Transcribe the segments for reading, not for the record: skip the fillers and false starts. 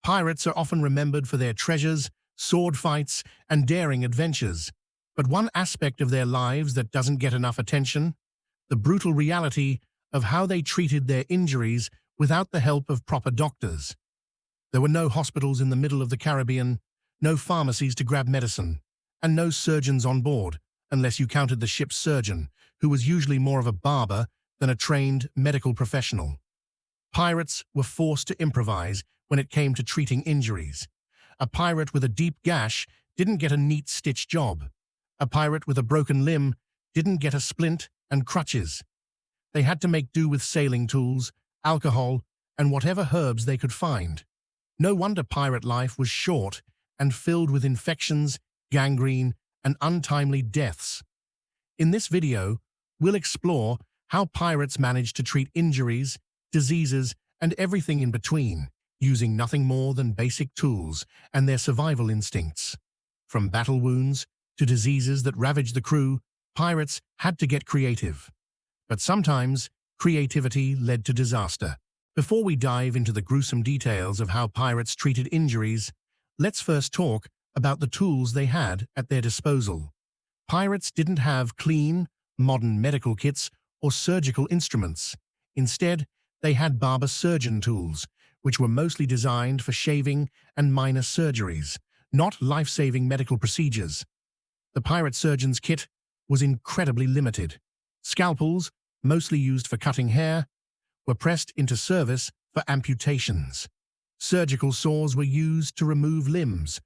Pirates are often remembered for their treasures, sword fights, and daring adventures. But one aspect of their lives that doesn't get enough attention, the brutal reality of how they treated their injuries without the help of proper doctors. There were no hospitals in the middle of the Caribbean, no pharmacies to grab medicine, and no surgeons on board, unless you counted the ship's surgeon, who was usually more of a barber than a trained medical professional. Pirates were forced to improvise when it came to treating injuries. A pirate with a deep gash didn't get a neat stitch job. A pirate with a broken limb didn't get a splint and crutches. They had to make do with sailing tools, alcohol, and whatever herbs they could find. No wonder pirate life was short and filled with infections, gangrene, and untimely deaths. In this video, we'll explore how pirates managed to treat injuries, diseases, and everything in between, using nothing more than basic tools and their survival instincts. From battle wounds to diseases that ravaged the crew, pirates had to get creative. But sometimes, creativity led to disaster. Before we dive into the gruesome details of how pirates treated injuries, let's first talk about the tools they had at their disposal. Pirates didn't have clean, modern medical kits or surgical instruments. Instead, they had barber surgeon tools, which were mostly designed for shaving and minor surgeries, not life-saving medical procedures. The pirate surgeon's kit was incredibly limited. Scalpels, mostly used for cutting hair, were pressed into service for amputations. Surgical saws were used to remove limbs,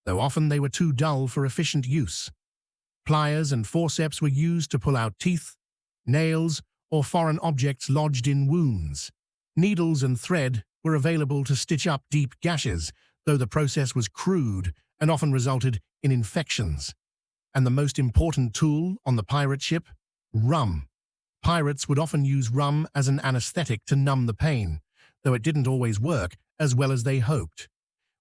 though often they were too dull for efficient use. Pliers and forceps were used to pull out teeth, nails, or foreign objects lodged in wounds. Needles and thread were available to stitch up deep gashes, though the process was crude and often resulted in infections. And the most important tool on the pirate ship? Rum. Pirates would often use rum as an anesthetic to numb the pain, though it didn't always work as well as they hoped.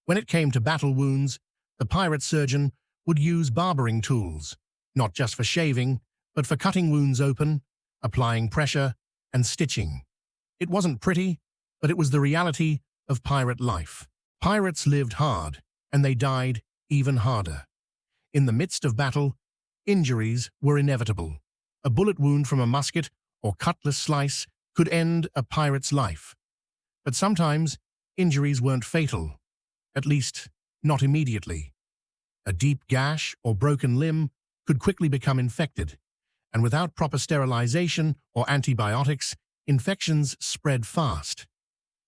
When it came to battle wounds, the pirate surgeon would use barbering tools, not just for shaving, but for cutting wounds open, applying pressure, and stitching. It wasn't pretty, but it was the reality of pirate life. Pirates lived hard, and they died even harder. In the midst of battle, injuries were inevitable. A bullet wound from a musket or cutlass slice could end a pirate's life. But sometimes, injuries weren't fatal, at least not immediately. A deep gash or broken limb could quickly become infected, and without proper sterilization or antibiotics, infections spread fast.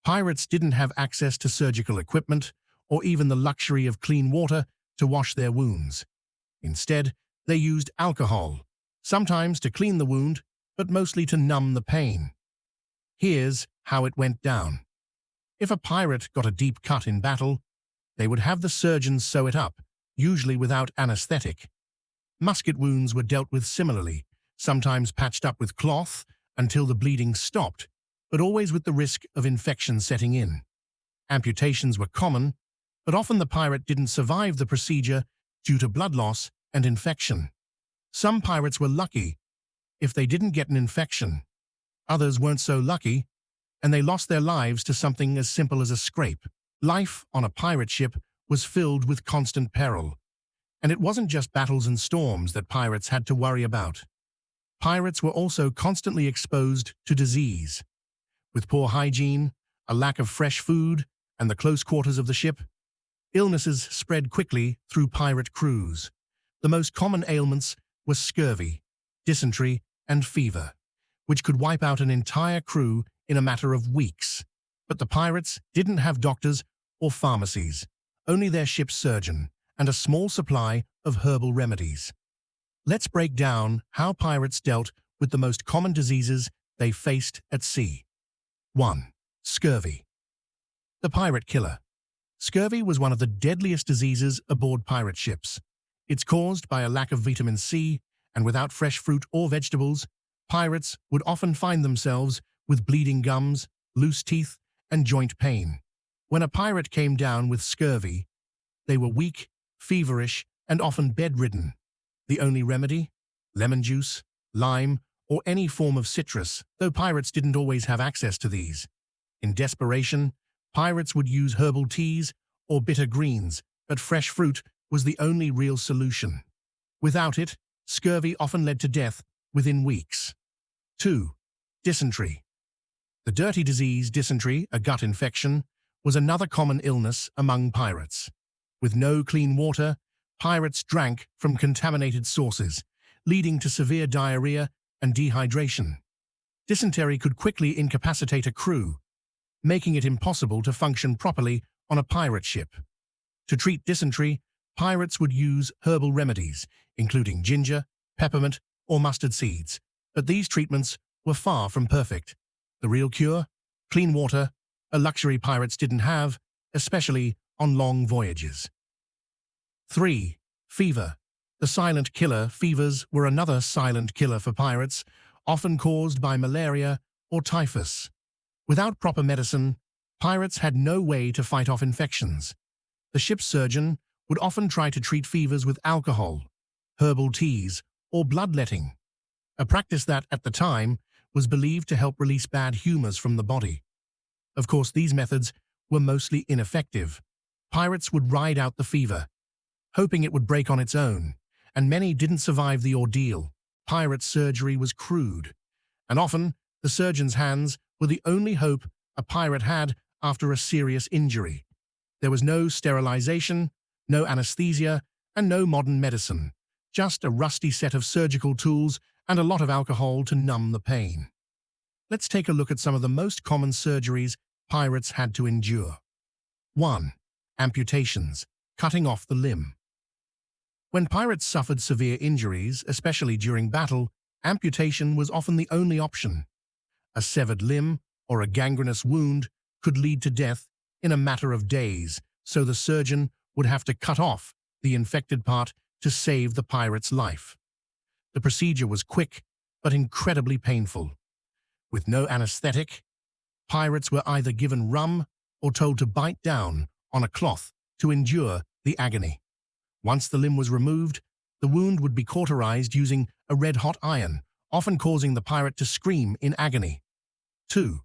Pirates didn't have access to surgical equipment or even the luxury of clean water to wash their wounds. Instead, they used alcohol, sometimes to clean the wound, but mostly to numb the pain. Here's how it went down. If a pirate got a deep cut in battle, they would have the surgeon sew it up, usually without anesthetic. Musket wounds were dealt with similarly, sometimes patched up with cloth until the bleeding stopped, but always with the risk of infection setting in. Amputations were common, but often the pirate didn't survive the procedure due to blood loss and infection. Some pirates were lucky if they didn't get an infection. Others weren't so lucky, and they lost their lives to something as simple as a scrape. Life on a pirate ship was filled with constant peril, and it wasn't just battles and storms that pirates had to worry about. Pirates were also constantly exposed to disease. With poor hygiene, a lack of fresh food, and the close quarters of the ship, illnesses spread quickly through pirate crews. The most common ailments were scurvy, dysentery, and fever, which could wipe out an entire crew in a matter of weeks. But the pirates didn't have doctors or pharmacies, only their ship's surgeon and a small supply of herbal remedies. Let's break down how pirates dealt with the most common diseases they faced at sea. 1. Scurvy. The pirate killer. Scurvy was one of the deadliest diseases aboard pirate ships. It's caused by a lack of vitamin C, and without fresh fruit or vegetables, pirates would often find themselves with bleeding gums, loose teeth, and joint pain. When a pirate came down with scurvy, they were weak, feverish, and often bedridden. The only remedy? Lemon juice, lime, or any form of citrus, though pirates didn't always have access to these. In desperation, Pirates would use herbal teas or bitter greens, but fresh fruit was the only real solution. Without it, scurvy often led to death within weeks. 2. Dysentery. The dirty disease dysentery, a gut infection, was another common illness among pirates. With no clean water, pirates drank from contaminated sources, leading to severe diarrhea and dehydration. Dysentery could quickly incapacitate a crew, making it impossible to function properly on a pirate ship. To treat dysentery, pirates would use herbal remedies, including ginger, peppermint, or mustard seeds, but these treatments were far from perfect. The real cure? Clean water, a luxury pirates didn't have, especially on long voyages. 3. Fever. The silent killer fevers were another silent killer for pirates, often caused by malaria or typhus. Without proper medicine, pirates had no way to fight off infections. The ship's surgeon would often try to treat fevers with alcohol, herbal teas, or bloodletting, a practice that, at the time, was believed to help release bad humors from the body. Of course, these methods were mostly ineffective. Pirates would ride out the fever, hoping it would break on its own, and many didn't survive the ordeal. Pirate surgery was crude, and often the surgeon's hands were the only hope a pirate had after a serious injury. There was no sterilization, no anesthesia, and no modern medicine, just a rusty set of surgical tools and a lot of alcohol to numb the pain. Let's take a look at some of the most common surgeries pirates had to endure. 1. Amputations, cutting off the limb. When pirates suffered severe injuries, especially during battle, amputation was often the only option. A severed limb or a gangrenous wound could lead to death in a matter of days, so the surgeon would have to cut off the infected part to save the pirate's life. The procedure was quick, but incredibly painful. With no anesthetic, pirates were either given rum or told to bite down on a cloth to endure the agony. Once the limb was removed, the wound would be cauterized using a red-hot iron, often causing the pirate to scream in agony. 2.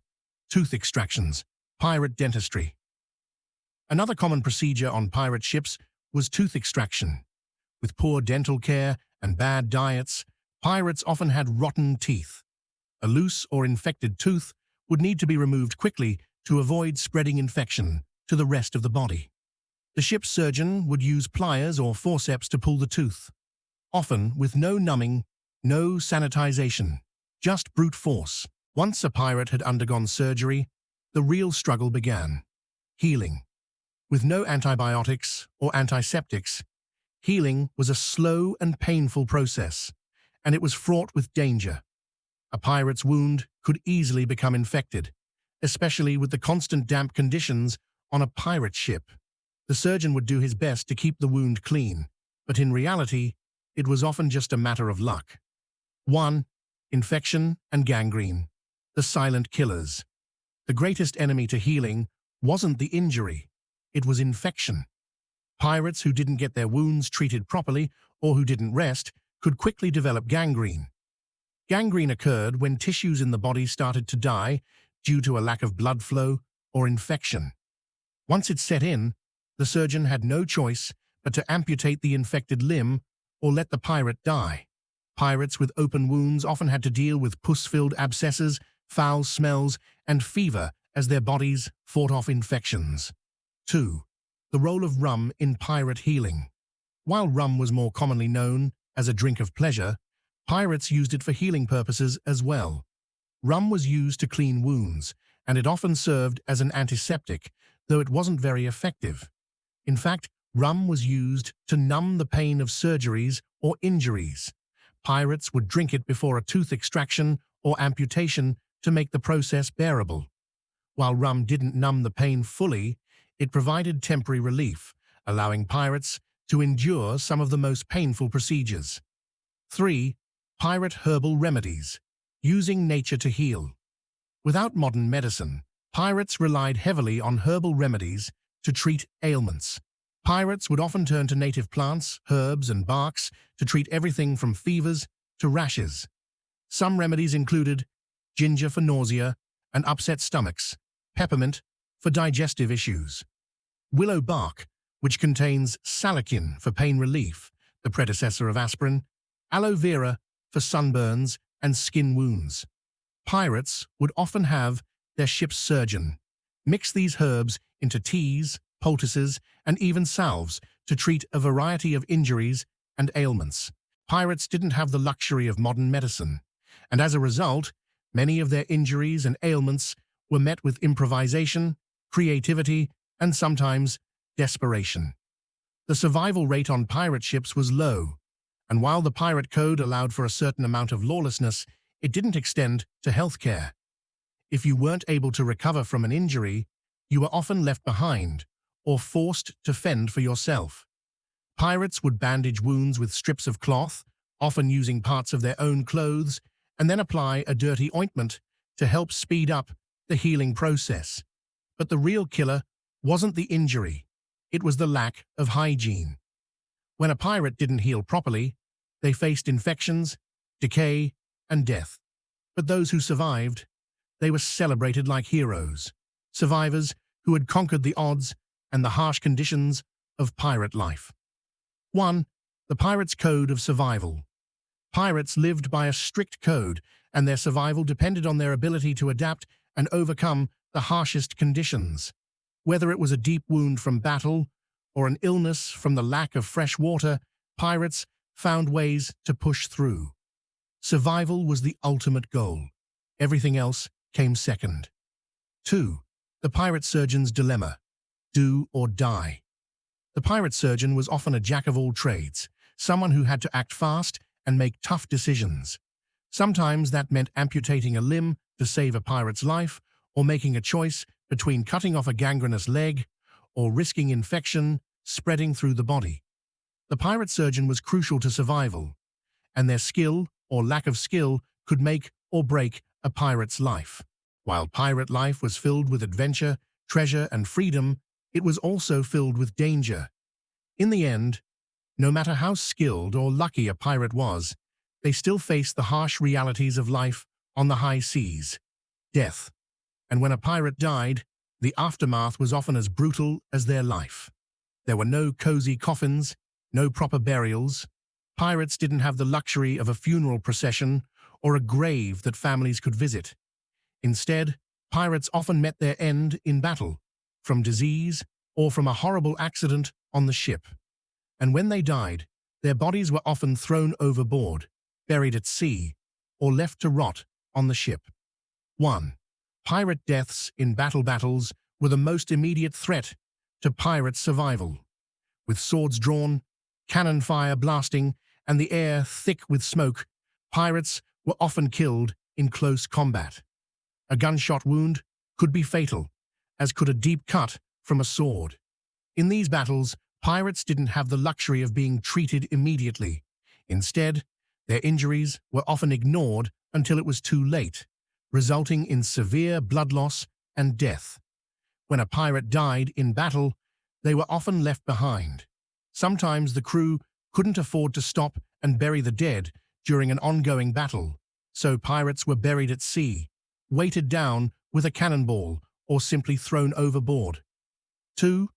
Tooth extractions, pirate dentistry. Another common procedure on pirate ships was tooth extraction. With poor dental care and bad diets, pirates often had rotten teeth. A loose or infected tooth would need to be removed quickly to avoid spreading infection to the rest of the body. The ship's surgeon would use pliers or forceps to pull the tooth, often with no numbing, no sanitization, just brute force. Once a pirate had undergone surgery, the real struggle began: healing. With no antibiotics or antiseptics, healing was a slow and painful process, and it was fraught with danger. A pirate's wound could easily become infected, especially with the constant damp conditions on a pirate ship. The surgeon would do his best to keep the wound clean, but in reality, it was often just a matter of luck. 1. Infection and gangrene. The silent killers. The greatest enemy to healing wasn't the injury, it was infection. Pirates who didn't get their wounds treated properly or who didn't rest could quickly develop gangrene. Gangrene occurred when tissues in the body started to die due to a lack of blood flow or infection. Once it set in, the surgeon had no choice but to amputate the infected limb or let the pirate die. Pirates with open wounds often had to deal with pus-filled abscesses, foul smells, and fever as their bodies fought off infections. 2. The role of rum in pirate healing. While rum was more commonly known as a drink of pleasure, pirates used it for healing purposes as well. Rum was used to clean wounds, and it often served as an antiseptic, though it wasn't very effective. In fact, rum was used to numb the pain of surgeries or injuries. Pirates would drink it before a tooth extraction or amputation to make the process bearable. While rum didn't numb the pain fully, it provided temporary relief, allowing pirates to endure some of the most painful procedures. 3. Pirate herbal remedies. Using nature to heal. Without modern medicine, pirates relied heavily on herbal remedies to treat ailments. Pirates would often turn to native plants, herbs, and barks to treat everything from fevers to rashes. Some remedies included ginger for nausea and upset stomachs, peppermint for digestive issues. Willow bark, which contains salicin for pain relief, the predecessor of aspirin, aloe vera for sunburns and skin wounds. Pirates would often have their ship's surgeon mix these herbs into teas, poultices, and even salves to treat a variety of injuries and ailments. Pirates didn't have the luxury of modern medicine, and as a result, many of their injuries and ailments were met with improvisation, creativity, and sometimes desperation. The survival rate on pirate ships was low, and while the pirate code allowed for a certain amount of lawlessness, it didn't extend to healthcare. If you weren't able to recover from an injury, you were often left behind or forced to fend for yourself. Pirates would bandage wounds with strips of cloth, often using parts of their own clothes, and then apply a dirty ointment to help speed up the healing process. But the real killer wasn't the injury, it was the lack of hygiene. When a pirate didn't heal properly, they faced infections, decay, and death. But those who survived, they were celebrated like heroes, survivors who had conquered the odds and the harsh conditions of pirate life. 1. The Pirate's Code of Survival. Pirates lived by a strict code, and their survival depended on their ability to adapt and overcome the harshest conditions. Whether it was a deep wound from battle or an illness from the lack of fresh water, pirates found ways to push through. Survival was the ultimate goal. Everything else came second. 2. The Pirate Surgeon's Dilemma. Do or die. The pirate surgeon was often a jack of all trades, someone who had to act fast and make tough decisions. Sometimes that meant amputating a limb to save a pirate's life, or making a choice between cutting off a gangrenous leg or risking infection spreading through the body. The pirate surgeon was crucial to survival, and their skill or lack of skill could make or break a pirate's life. While pirate life was filled with adventure, treasure, and freedom, it was also filled with danger. In the end, no matter how skilled or lucky a pirate was, they still faced the harsh realities of life on the high seas: death. And when a pirate died, the aftermath was often as brutal as their life. There were no cozy coffins, no proper burials. Pirates didn't have the luxury of a funeral procession or a grave that families could visit. Instead, pirates often met their end in battle, from disease or from a horrible accident on the ship. And when they died, their bodies were often thrown overboard, buried at sea, or left to rot on the ship. 1. Pirate deaths in battles were the most immediate threat to pirate survival. With swords drawn, cannon fire blasting, and the air thick with smoke, pirates were often killed in close combat. A gunshot wound could be fatal, as could a deep cut from a sword. In these battles, pirates didn't have the luxury of being treated immediately. Instead, their injuries were often ignored until it was too late, resulting in severe blood loss and death. When a pirate died in battle, they were often left behind. Sometimes the crew couldn't afford to stop and bury the dead during an ongoing battle, so pirates were buried at sea, weighted down with a cannonball, or simply thrown overboard. 2.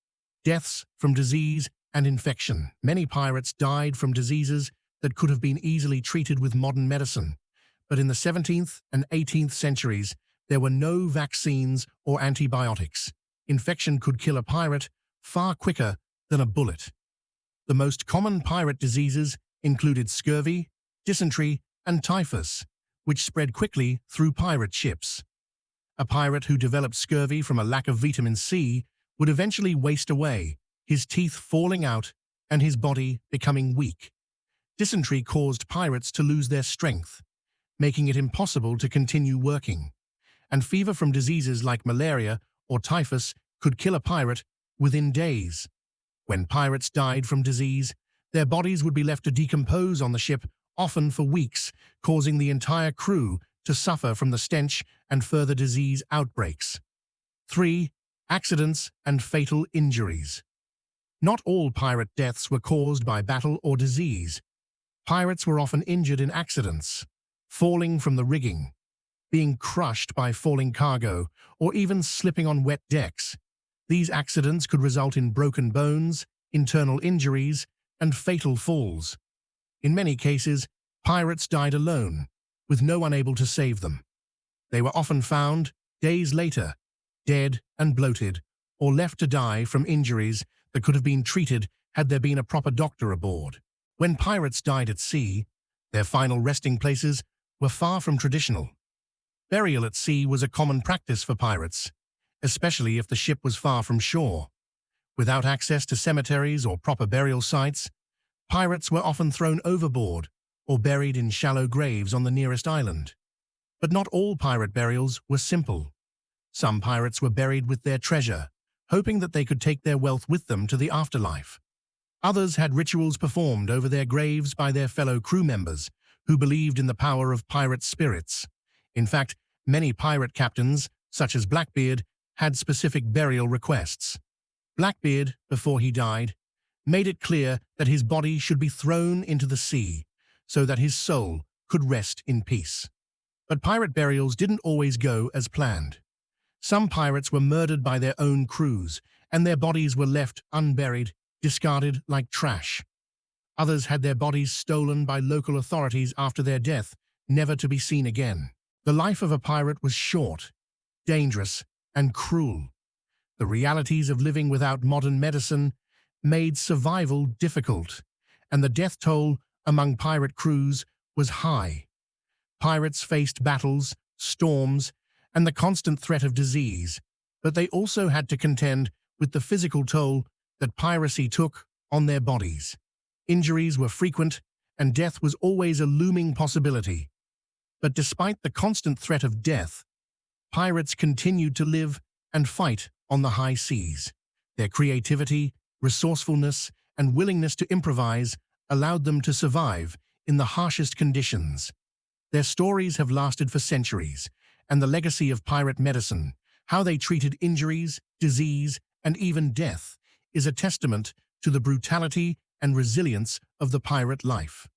Deaths from disease and infection. Many pirates died from diseases that could have been easily treated with modern medicine, but in the 17th and 18th centuries, there were no vaccines or antibiotics. Infection could kill a pirate far quicker than a bullet. The most common pirate diseases included scurvy, dysentery, and typhus, which spread quickly through pirate ships. A pirate who developed scurvy from a lack of vitamin C would eventually waste away, his teeth falling out and his body becoming weak. Dysentery caused pirates to lose their strength, making it impossible to continue working. And fever from diseases like malaria or typhus could kill a pirate within days. When pirates died from disease, their bodies would be left to decompose on the ship, often for weeks, causing the entire crew to suffer from the stench and further disease outbreaks. 3. Accidents and fatal injuries. Not all pirate deaths were caused by battle or disease. Pirates were often injured in accidents, falling from the rigging, being crushed by falling cargo, or even slipping on wet decks. These accidents could result in broken bones, internal injuries, and fatal falls. In many cases, pirates died alone, with no one able to save them. They were often found, days later, dead and bloated, or left to die from injuries that could have been treated had there been a proper doctor aboard. When pirates died at sea, their final resting places were far from traditional. Burial at sea was a common practice for pirates, especially if the ship was far from shore. Without access to cemeteries or proper burial sites, pirates were often thrown overboard or buried in shallow graves on the nearest island. But not all pirate burials were simple. Some pirates were buried with their treasure, hoping that they could take their wealth with them to the afterlife. Others had rituals performed over their graves by their fellow crew members, who believed in the power of pirate spirits. In fact, many pirate captains, such as Blackbeard, had specific burial requests. Blackbeard, before he died, made it clear that his body should be thrown into the sea, so that his soul could rest in peace. But pirate burials didn't always go as planned. Some pirates were murdered by their own crews, and their bodies were left unburied, discarded like trash. Others had their bodies stolen by local authorities after their death, never to be seen again. The life of a pirate was short, dangerous, and cruel. The realities of living without modern medicine made survival difficult, and the death toll among pirate crews was high. Pirates faced battles, storms, and the constant threat of disease, but they also had to contend with the physical toll that piracy took on their bodies. Injuries were frequent, and death was always a looming possibility. But despite the constant threat of death, pirates continued to live and fight on the high seas. Their creativity, resourcefulness, and willingness to improvise allowed them to survive in the harshest conditions. Their stories have lasted for centuries, and the legacy of pirate medicine, how they treated injuries, disease, and even death, is a testament to the brutality and resilience of the pirate life.